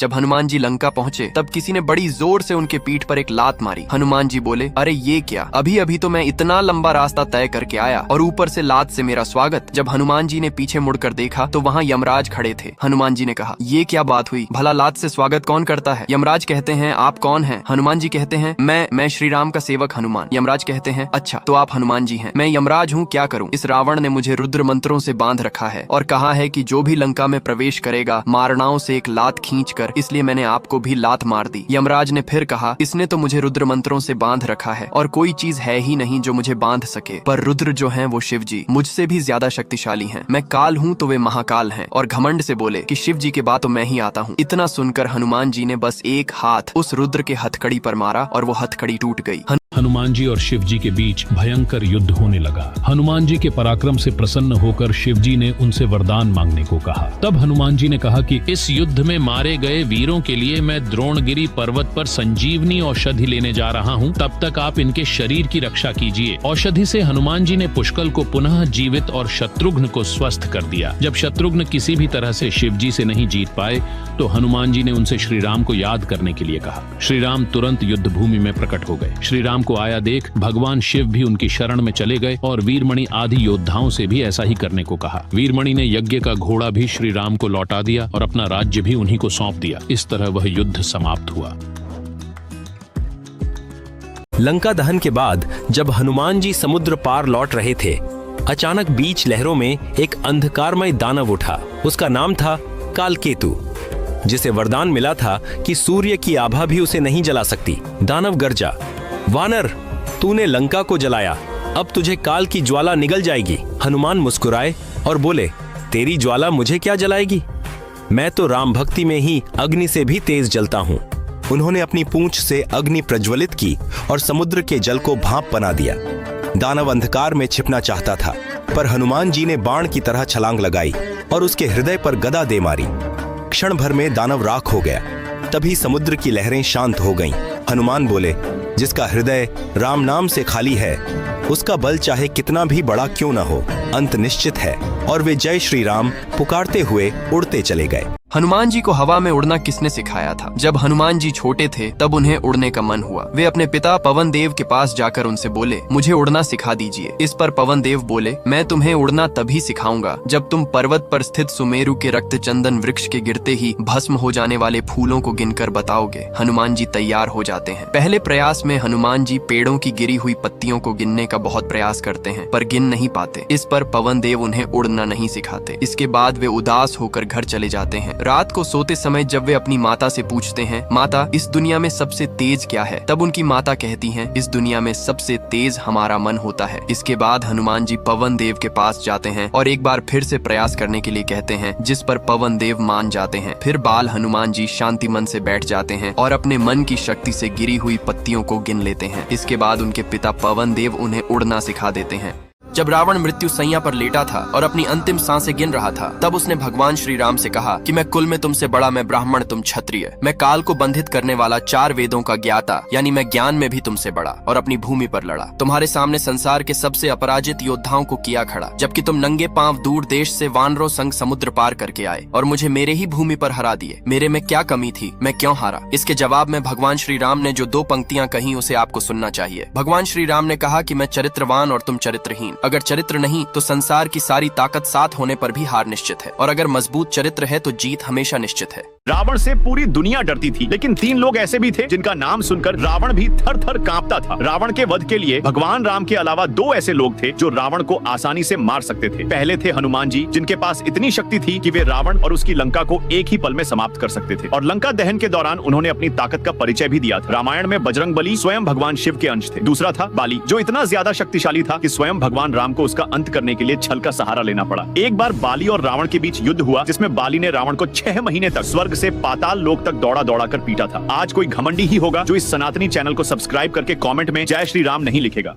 जब हनुमान जी लंका पहुँचे तब किसी ने बड़ी जोर से उनके पीठ पर एक लात मारी। हनुमान जी बोले, अरे ये क्या, अभी अभी तो मैं इतना लंबा रास्ता तय करके आया और ऊपर से लात से मेरा स्वागत। जब हनुमान जी ने पीछे मुड़कर देखा तो वहाँ यमराज खड़े थे। हनुमान जी ने कहा, ये क्या बात हुई, भला लात से स्वागत कौन करता है? यमराज कहते हैं, आप कौन हैं? हनुमान जी कहते हैं, मैं श्री राम का सेवक हनुमान। यमराज कहते हैं, अच्छा तो आप हनुमान जी हैं। मैं यमराज हूँ, क्या करूँ? इस रावण ने मुझे रुद्र मंत्रों से बांध रखा है और कहा है कि जो भी लंका में प्रवेश करेगा मारणाओं से एक लात खींचकर, इसलिए मैंने आपको भी लात मार दी। यमराज ने फिर कहा, इसने तो मुझे रुद्र मंत्रों से बांध रखा है और कोई चीज है ही नहीं जो मुझे बांध सके, पर रुद्र जो हैं वो शिव जी मुझसे भी ज्यादा शक्तिशाली हैं। मैं काल हूँ तो वे महाकाल हैं। और घमंड से बोले कि शिव जी के बाद तो मैं ही आता हूँ। इतना सुनकर हनुमान जी ने बस एक हाथ उस रुद्र के हथकड़ी पर मारा और वो हथकड़ी टूट गई। हनुमान जी और शिव जी के बीच भयंकर युद्ध होने लगा। हनुमान जी के पराक्रम से प्रसन्न होकर शिव जी ने उनसे वरदान मांगने को कहा। तब हनुमान जी ने कहा कि इस युद्ध में मारे गए वीरों के लिए मैं द्रोणगिरी पर्वत पर संजीवनी औषधि लेने जा रहा हूँ, तब तक आप इनके शरीर की रक्षा कीजिए। औषधि से हनुमान जी ने पुष्कल को पुनः जीवित और शत्रुघ्न को स्वस्थ कर दिया। जब शत्रुघ्न किसी भी तरह से शिव जी से नहीं जीत पाए तो हनुमान जी ने उनसे श्री राम को याद करने के लिए कहा। श्री राम तुरंत युद्ध भूमि में प्रकट हो गए। श्री राम को आया देख भगवान शिव भी उनकी शरण में चले गए और वीरमणि आदि योद्धाओं से भी ऐसा ही करने को कहा। वीरमणि ने यज्ञ का घोड़ा भी श्री राम को लौटा दिया और अपना राज्य भी उन्हीं को सौंप दिया। इस तरह वह युद्ध समाप्त हुआ। लंका दहन के बाद जब हनुमान जी समुद्र पार लौट रहे थे, अचानक बीच लहरों में एक अंधकारमय दानव उठा। उसका नाम था कालकेतु, जिसे वरदान मिला था कि सूर्य की आभा भी उसे नहीं जला सकती। दानव गर्जा, वानर, तूने लंका को जलाया, अब तुझे काल की ज्वाला निगल जाएगी। हनुमान मुस्कुराए और बोले, तेरी ज्वाला मुझे क्या जलाएगी, मैं तो राम भक्ति में ही अग्नि से भी तेज जलता हूँ। उन्होंने अपनी पूंछ से अग्नि प्रज्वलित की और समुद्र के जल को भाप बना दिया। दानव अंधकार में छिपना चाहता था, पर हनुमान जी ने बाण की तरह छलांग लगाई और उसके हृदय पर गदा दे मारी। क्षण भर में दानव राख हो गया। तभी समुद्र की लहरें शांत हो गईं। हनुमान बोले, जिसका हृदय राम नाम से खाली है उसका बल चाहे कितना भी बड़ा क्यों न हो, अंत निश्चित है। और वे जय श्री राम पुकारते हुए उड़ते चले गए। हनुमान जी को हवा में उड़ना किसने सिखाया था? जब हनुमान जी छोटे थे तब उन्हें उड़ने का मन हुआ। वे अपने पिता पवन देव के पास जाकर उनसे बोले, मुझे उड़ना सिखा दीजिए। इस पर पवन देव बोले, मैं तुम्हें उड़ना तभी सिखाऊंगा जब तुम पर्वत पर स्थित सुमेरु के रक्त चंदन वृक्ष के गिरते ही भस्म हो जाने वाले फूलों को गिनकर बताओगे। हनुमान जी तैयार हो जाते हैं। पहले प्रयास में हनुमान जी पेड़ों की गिरी हुई पत्तियों को गिनने का बहुत प्रयास करते हैं, पर गिन नहीं पाते। इस पर पवन देव उन्हें उड़ना नहीं सिखाते। इसके बाद वे उदास होकर घर चले जाते हैं। रात को सोते समय जब वे अपनी माता से पूछते हैं, माता इस दुनिया में सबसे तेज क्या है? तब उनकी माता कहती हैं, इस दुनिया में सबसे तेज हमारा मन होता है। इसके बाद हनुमान जी पवन देव के पास जाते हैं और एक बार फिर से प्रयास करने के लिए कहते हैं, जिस पर पवन देव मान जाते हैं। फिर बाल हनुमान जी शांति मन से बैठ जाते हैं और अपने मन की शक्ति से गिरी हुई पत्तियों को गिन लेते हैं। इसके बाद उनके पिता पवन देव उन्हें उड़ना सिखा देते हैं। जब रावण मृत्यु सैया पर लेटा था और अपनी अंतिम सांसें गिन रहा था, तब उसने भगवान श्री राम से कहा कि मैं कुल में तुमसे बड़ा, मैं ब्राह्मण, तुम क्षत्रिय। मैं काल को बंधित करने वाला 4 वेदों का ज्ञाता, यानी मैं ज्ञान में भी तुमसे बड़ा, और अपनी भूमि पर लड़ा। तुम्हारे सामने संसार के सबसे अपराजित योद्धाओं को किया खड़ा, जबकि तुम नंगे पांव दूर देश से वानरों संग समुद्र पार करके आए और मुझे मेरे ही भूमि पर हरा दिए। मेरे में क्या कमी थी, मैं क्यों हारा? इसके जवाब में भगवान श्री राम ने जो 2 पंक्तियां कही उसे आपको सुनना चाहिए। भगवान श्री राम ने कहा कि मैं चरित्रवान और तुम चरित्रहीन। अगर चरित्र नहीं तो संसार की सारी ताकत साथ होने पर भी हार निश्चित है, और अगर मजबूत चरित्र है तो जीत हमेशा निश्चित है। रावण से पूरी दुनिया डरती थी, लेकिन 3 लोग ऐसे भी थे जिनका नाम सुनकर रावण भी थर थर कांपता था। रावण के वध के लिए भगवान राम के अलावा 2 ऐसे लोग थे जो रावण को आसानी से मार सकते थे। पहले थे हनुमान जी, जिनके पास इतनी शक्ति थी कि वे रावण और उसकी लंका को एक ही पल में समाप्त कर सकते थे, और लंका दहन के दौरान उन्होंने अपनी ताकत का परिचय भी दिया था। रामायण में बजरंगबली स्वयं भगवान शिव के अंश थे। दूसरा था बाली, जो इतना ज्यादा शक्तिशाली था कि स्वयं भगवान राम को उसका अंत करने के लिए छल का सहारा लेना पड़ा। एक बार बाली और रावण के बीच युद्ध हुआ, जिसमें बाली ने रावण को 6 महीने तक स्वर्ग से पाताल लोक तक दौड़ा दौड़ा कर पीटा था। आज कोई घमंडी ही होगा जो इस सनातनी चैनल को सब्सक्राइब करके कमेंट में जय श्री राम नहीं लिखेगा।